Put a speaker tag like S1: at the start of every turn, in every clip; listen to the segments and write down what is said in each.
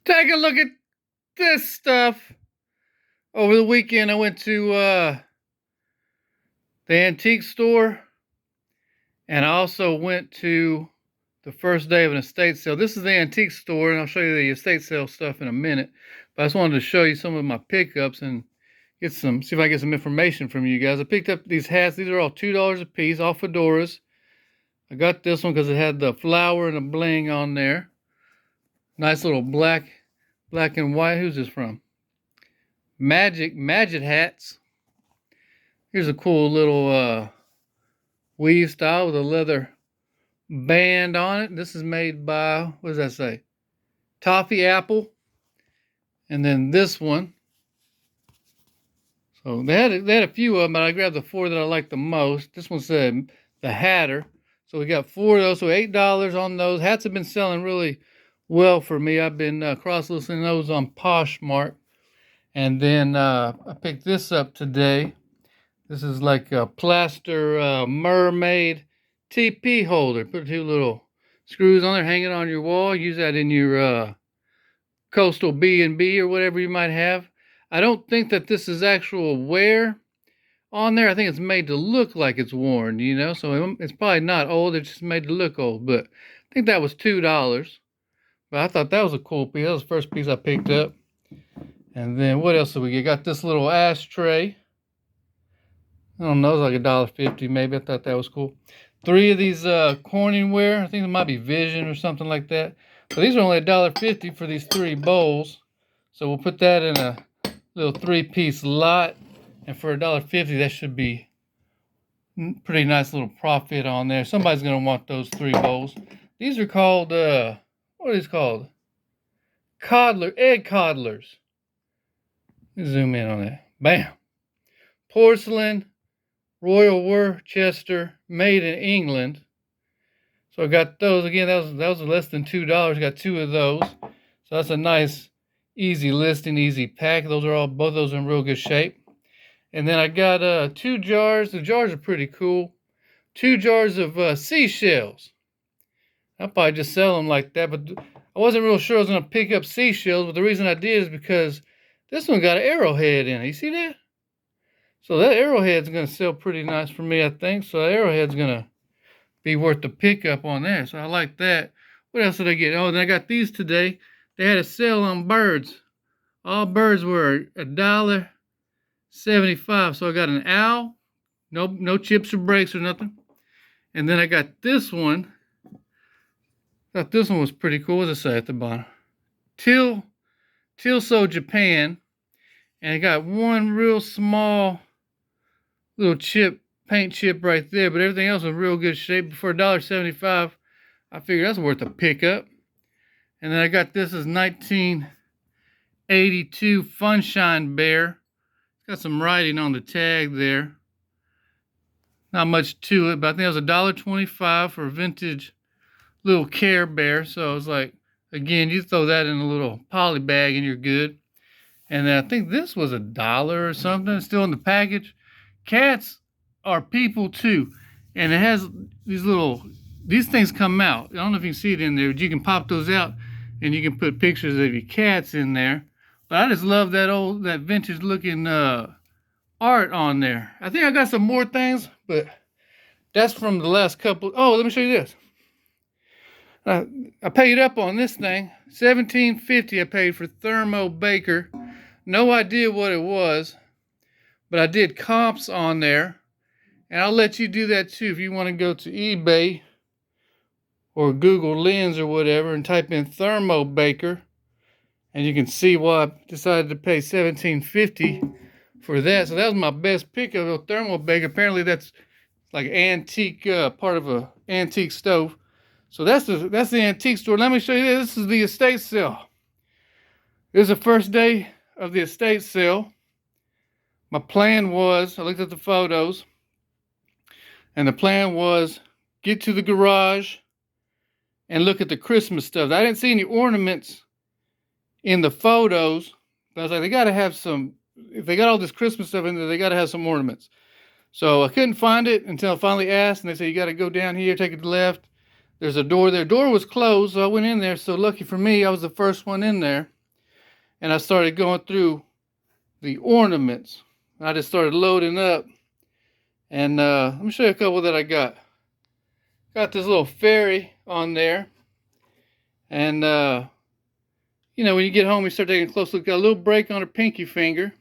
S1: Take a look at this stuff. Over the weekend, I went to the antique store, and I also went to the first day of an estate sale. This is the antique store, and I'll show you the estate sale stuff in a minute. But I just wanted to show you some of my pickups and see if I can get some information from you guys. I picked up these hats. These are all $2 a piece, all Fedoras. I got this one because it had the flower and the bling on there. Nice little black and white. Who's this from? Magic hats. Here's a cool little weave style with a leather band on it. This is made by, what does that say? Toffee Apple. And then this one. So they had a few of them, but I grabbed the four that I like the most. This one said the Hatter. So we got four of those, so $8 on those. Hats have been selling really well for me. I've been cross-listing those on Poshmark. And then I picked this up today. This is like a plaster mermaid TP holder. Put two little screws on there, hang it on your wall. Use that in your coastal B&B or whatever you might have. I don't think that this is actual wear on there. I think it's made to look like it's worn, you know. So it's probably not old. It's just made to look old. But I think that was $2. But I thought that was a cool piece. That was the first piece I picked up. And then what else did we get? Got this little ashtray. I don't know, it's like $1.50 maybe. I thought that was cool. 3 of these Corningware. I think it might be Vision or something like that. But these are only $1.50 for these 3 bowls. So we'll put that in a little 3-piece lot. And for $1.50, that should be pretty nice little profit on there. Somebody's going to want those 3 bowls. These are called, what are these called? Egg coddlers. Zoom in on that. Bam. Porcelain, Royal Worcester, made in England. So I got those. Again, that was less than $2. Got 2 of those. So that's a nice, easy listing, easy pack. Both of those are in real good shape. And then I got 2 jars. The jars are pretty cool. 2 jars of seashells. I'll probably just sell them like that. But I wasn't real sure I was going to pick up seashells. But the reason I did is because this one got an arrowhead in it. You see that? So that arrowhead's going to sell pretty nice for me, I think. So that arrowhead's going to be worth the pickup on there. So I like that. What else did I get? Oh, and I got these today. They had a sale on birds. All birds were $1.75. So I got an owl. No chips or breaks or nothing. And then I got this one. Thought this one was pretty cool. What does it say at the bottom? Tilso Japan, and I got one real small little paint chip right there, but everything else was in real good shape. For $1.75, I figured that's worth a pickup. And then I got this as 1982 Funshine Bear. It's got some writing on the tag there. Not much to it, but I think it was $1.25 for a vintage little Care Bear. So I was like, again, you throw that in a little poly bag and you're good. And then I think this was $1 or something. It's still in the package. Cats are people too. And it has these things come out. I don't know if you can see it in there, but you can pop those out and you can put pictures of your cats in there. But I just love that vintage looking art on there. I think I got some more things, but that's from the last couple. Oh, let me show you this. I paid up on this thing, $17.50 I paid for Thermo Baker. No idea what it was, but I did comps on there. And I'll let you do that too if you want to go to eBay or Google Lens or whatever and type in Thermo Baker. And you can see why I decided to pay $17.50 for that. So that was my best pickup of Thermo Baker. Apparently that's like antique, part of a antique stove. So that's the antique store. Let me show you this. This is the estate sale. This is the first day of the estate sale. My plan was, I looked at the photos, and the plan was get to the garage and look at the Christmas stuff. I didn't see any ornaments in the photos, but I was like, they got to have some, if they got all this Christmas stuff in there, they got to have some ornaments. So I couldn't find it until I finally asked, and they said, you got to go down here, take it to the left. There's a door there. Door was closed, so I went in there. So lucky for me, I was the first one in there. and I started going through the ornaments. I just started loading up, and let me show you a couple that I got. Got this little fairy on there, and you know, when you get home, you start taking a close look. Got a little break on her pinky finger,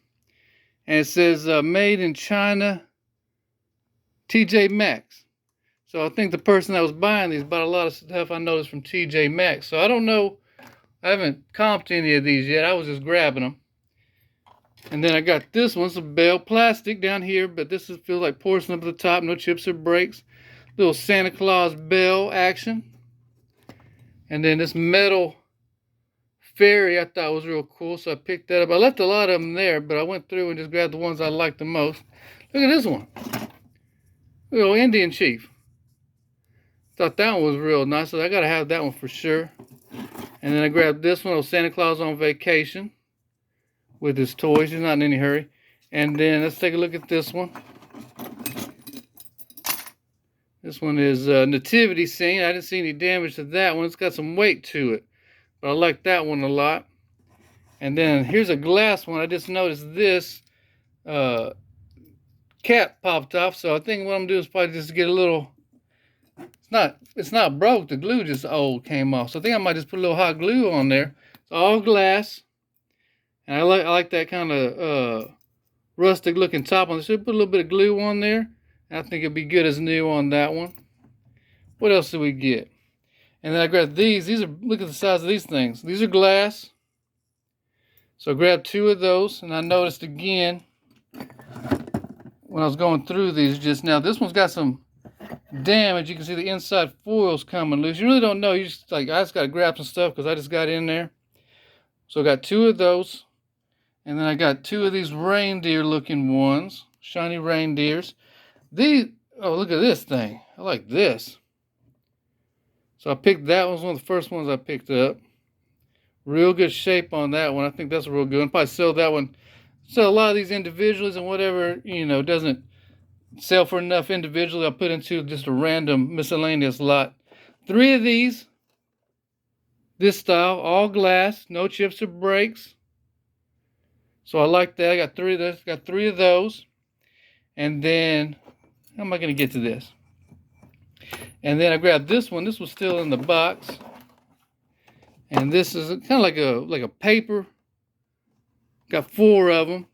S1: and it says "Made in China, TJ Maxx." So I think the person that was buying these bought a lot of stuff I noticed from TJ Maxx. So I don't know. I haven't comped any of these yet. I was just grabbing them. And then I got this one. It's a bell, plastic down here, but this feels like porcelain up at the top. No chips or breaks. Little Santa Claus bell action. And then this metal fairy I thought was real cool, so I picked that up. I left a lot of them there, but I went through and just grabbed the ones I liked the most. Look at this one. Little Indian chief. Thought that one was real nice, so I gotta have that one for sure. And then I grabbed this one, old Santa Claus on vacation with his toys. He's not in any hurry. And then let's take a look at this one. This one is nativity scene. I didn't see any damage to that one. It's got some weight to it, but I like that one a lot. And then here's a glass one. I just noticed this cap popped off, so I think what I'm doing is probably just get a little. It's not broke. The glue just came off. So I think I might just put a little hot glue on there. It's all glass, and I like that kind of rustic looking top on this. Should put a little bit of glue on there. I think it'd be good as new on that one. What else did we get? And then I grabbed these. These are, look at the size of these things. These are glass. So I grabbed 2 of those, and I noticed again when I was going through these just now, this one's got some damage. You can see the inside foil's coming loose. You really don't know. You just like, I just got to grab some stuff because I just got in there. So I got 2 of those, and then I got 2 of these reindeer looking ones, shiny reindeers. These, oh, look at this thing. I like this. So I picked that one. It was one of the first ones I picked up. Real good shape on that one. I think that's a real good one. Probably sell that one. Sell a lot of these individuals, and whatever, you know, doesn't sell for enough individually, I'll put into just a random miscellaneous lot. 3 of these. This style, all glass, no chips or breaks. So I like that. I got 3 of those. Got 3 of those. And then, how am I going to get to this? And then I grabbed this one. This was still in the box. And this is kind of like a paper. Got 4 of them.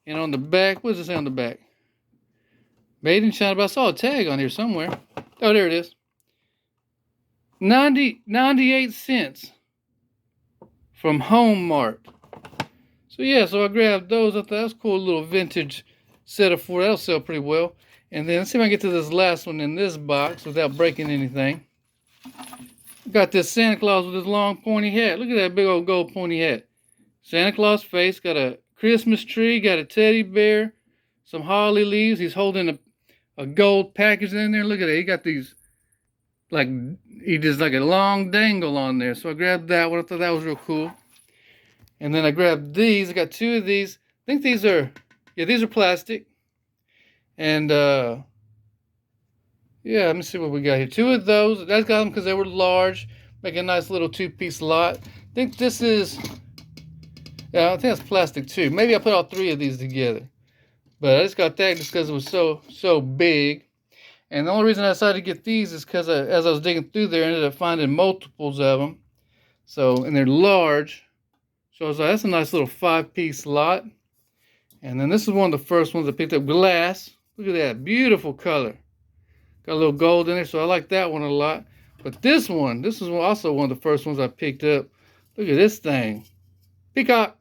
S1: And on the back, what does it say on the back? Made in China, but I saw a tag on here somewhere. Oh, there it is. 98 cents from Home Mart. So yeah, so I grabbed those. I thought that was a cool little vintage set of 4. That'll sell pretty well. And then let's see if I can get to this last one in this box without breaking anything. Got this Santa Claus with his long pointy hat. Look at that big old gold pointy hat. Santa Claus face, got a Christmas tree, got a teddy bear, some holly leaves. He's holding a gold package in there. Look at that. He got these, like, he just like a long dangle on there. So I grabbed that one. I thought that was real cool. And then I grabbed these. I got 2 of these. I think these are, yeah, these are plastic. And, yeah, let me see what we got here. 2 of those. I got them because they were large. Make a nice little 2-piece lot. I think this is, yeah, I think that's plastic too. Maybe I put all 3 of these together. But I just got that just because it was so big. And the only reason I decided to get these is because as I was digging through there, I ended up finding multiples of them. So, and they're large. So I was like, that's a nice little 5-piece lot. And then this is one of the first ones I picked up, glass. Look at that, beautiful color. Got a little gold in there, so I like that one a lot. But this is also one of the first ones I picked up. Look at this thing. Peacock.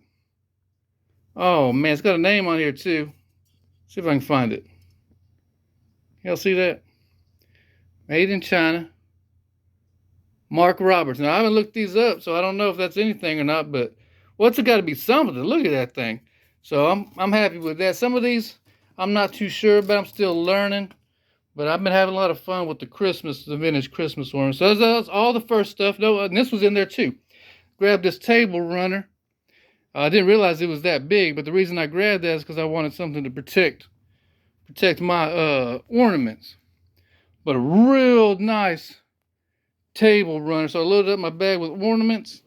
S1: Oh man, it's got a name on here too. See if I can find it. Y'all see that? Made in China. Mark Roberts. Now I haven't looked these up, so I don't know if that's anything or not, but what's it got to be something? Look at that thing. So I'm happy with that. Some of these I'm not too sure about. I'm still learning. But I've been having a lot of fun with the vintage Christmas ornaments. So that's all the first stuff. No, and this was in there too. Grabbed this table runner. I didn't realize it was that big, but the reason I grabbed that is because I wanted something to protect my ornaments. But a real nice table runner. So I loaded up my bag with ornaments.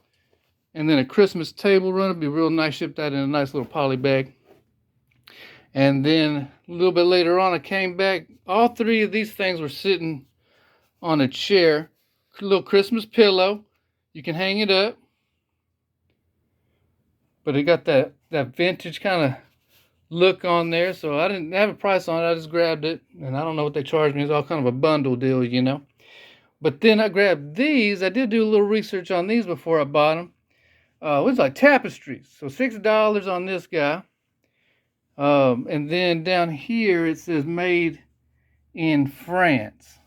S1: And then a Christmas table runner, be real nice, shipped that in a nice little poly bag. And then a little bit later on, I came back. All three of these things were sitting on a chair. A little Christmas pillow. You can hang it up. But it got that vintage kind of look on there. So I didn't have a price on it. I just grabbed it. And I don't know what they charged me. It's all kind of a bundle deal, you know. But then I grabbed these. I did do a little research on these before I bought them. It was like tapestries. So $6 on this guy. And then down here it says made in France.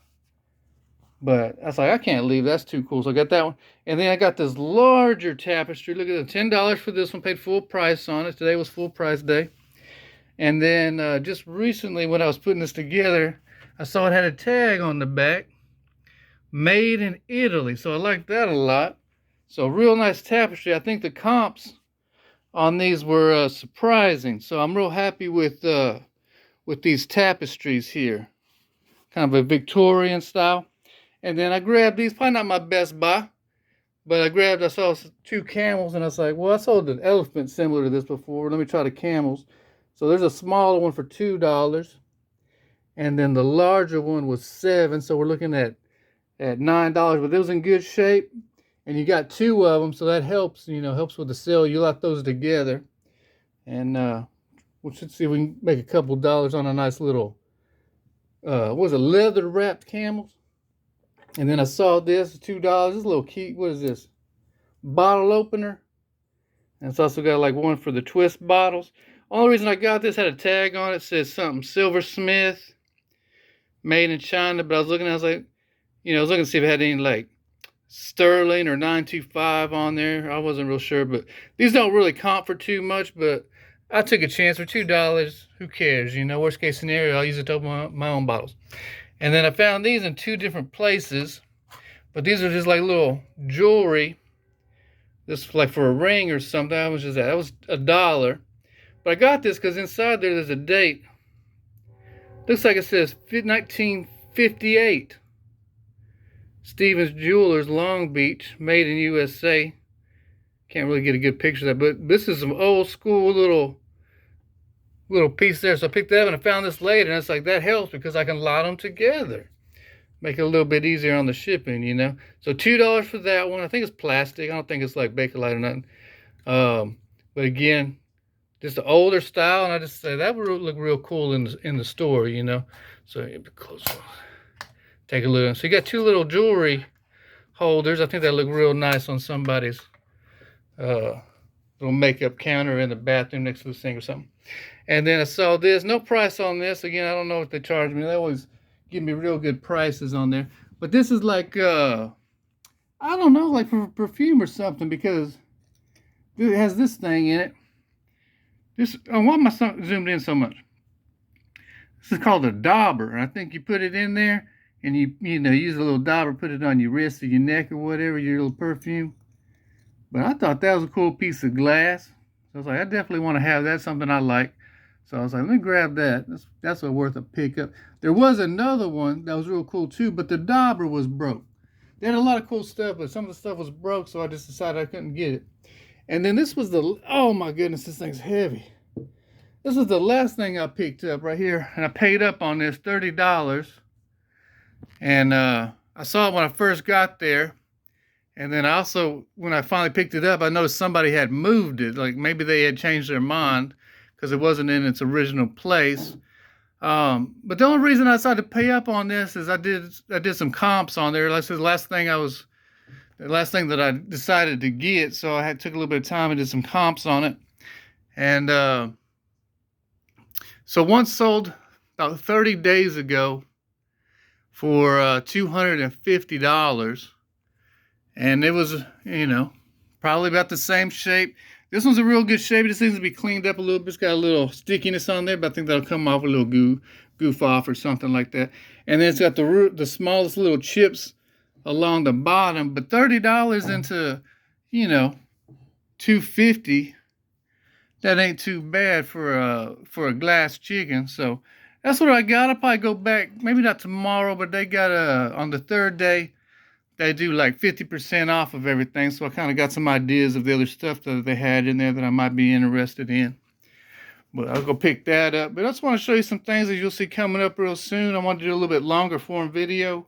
S1: But I was like, I can't leave. That's too cool. So I got that one. And then I got this larger tapestry. Look at it. $10 for this one. Paid full price on it. Today was full price day. And then just recently when I was putting this together, I saw it had a tag on the back. Made in Italy. So I like that a lot. So real nice tapestry. I think the comps on these were surprising. So I'm real happy with these tapestries here. Kind of a Victorian style. And then I grabbed these, probably not my best buy, but I saw two camels, and I was like, well, I sold an elephant similar to this before. Let me try the camels. So there's a smaller one for $2, and then the larger one was $7. So we're looking at $9, but it was in good shape, and you got two of them, so that helps, you know, helps with the sale. You lock those together, and we should see if we can make a couple dollars on a nice little, what was it, leather wrapped camels. And then I saw this, $2. This little key, what is this? Bottle opener. And it's also got like one for the twist bottles. Only reason I got this had a tag on it. It says something silversmith, made in China. But I was looking, I was like, you know, I was looking to see if it had any like sterling or 925 on there. I wasn't real sure, but these don't really comp for too much. But I took a chance for $2. Who cares? You know, worst case scenario, I'll use it to open my own bottles. And then I found these in two different places, but these are just like little jewelry. This like for a ring or something. That was $1. But I got this because inside there's a date. Looks like it says 1958. Stevens Jewelers, Long Beach, made in USA. Can't really get a good picture of that, but this is some old school little piece there. So I picked that up and I found this later, and it's like that helps because I can lot them together. Make it a little bit easier on the shipping, you know. So $2 for that one. I think it's plastic. I don't think it's like Bakelite or nothing. But again, just the older style, and I just say that would look real cool in the store, you know. So close one. Take a look. So you got two little jewelry holders. I think that look real nice on somebody's little makeup counter in the bathroom next to the sink or something. And then I saw this. No price on this. Again, I don't know what they charge me. They always give me real good prices on there. But this is like, I don't know, like for perfume or something, because it has this thing in it. Why am I zoomed in so much? This is called a dauber. I think you put it in there, and you know, use a little dauber, put it on your wrist or your neck or whatever, your little perfume. But I thought that was a cool piece of glass. So I was like, I definitely want to have that, something I like. So I was like, let me grab that. That's worth a pickup. There was another one that was real cool too, but the dauber was broke. They had a lot of cool stuff, but some of the stuff was broke, so I just decided I couldn't get it. And then this was oh my goodness, this thing's heavy. This is the last thing I picked up right here, and I paid up on this $30. And I saw it when I first got there. And then also, when I finally picked it up, I noticed somebody had moved it. Like maybe they had changed their mind because it wasn't in its original place. But the only reason I decided to pay up on this is I did some comps on there. Like I said, the last thing that I decided to get. So I took a little bit of time and did some comps on it. And so one sold about 30 days ago for $250. And it was, you know, probably about the same shape. This one's a real good shape. It just needs to be cleaned up a little bit. It's got a little stickiness on there, but I think that'll come off a little goof off or something like that. And then it's got the smallest little chips along the bottom. But $30 into, you know, $250, that ain't too bad for a glass chicken. So that's what I got. I'll probably go back, maybe not tomorrow, but they got on the third day, they do like 50% off of everything. So I kind of got some ideas of the other stuff that they had in there that I might be interested in. But I'll go pick that up. But I just want to show you some things that you'll see coming up real soon. I want to do a little bit longer form video.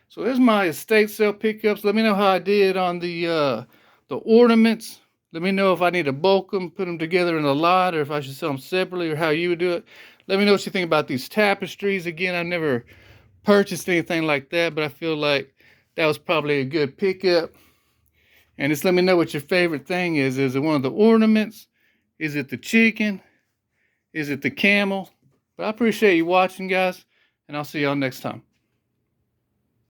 S1: So there's my estate sale pickups. Let me know how I did on the ornaments. Let me know if I need to bulk them, put them together in a lot, or if I should sell them separately, or how you would do it. Let me know what you think about these tapestries. Again, I've never purchased anything like that, but I feel like that was probably a good pickup. And just let me know what your favorite thing is. Is it one of the ornaments? Is it the chicken? Is it the camel? But I appreciate you watching, guys, and I'll see y'all next time.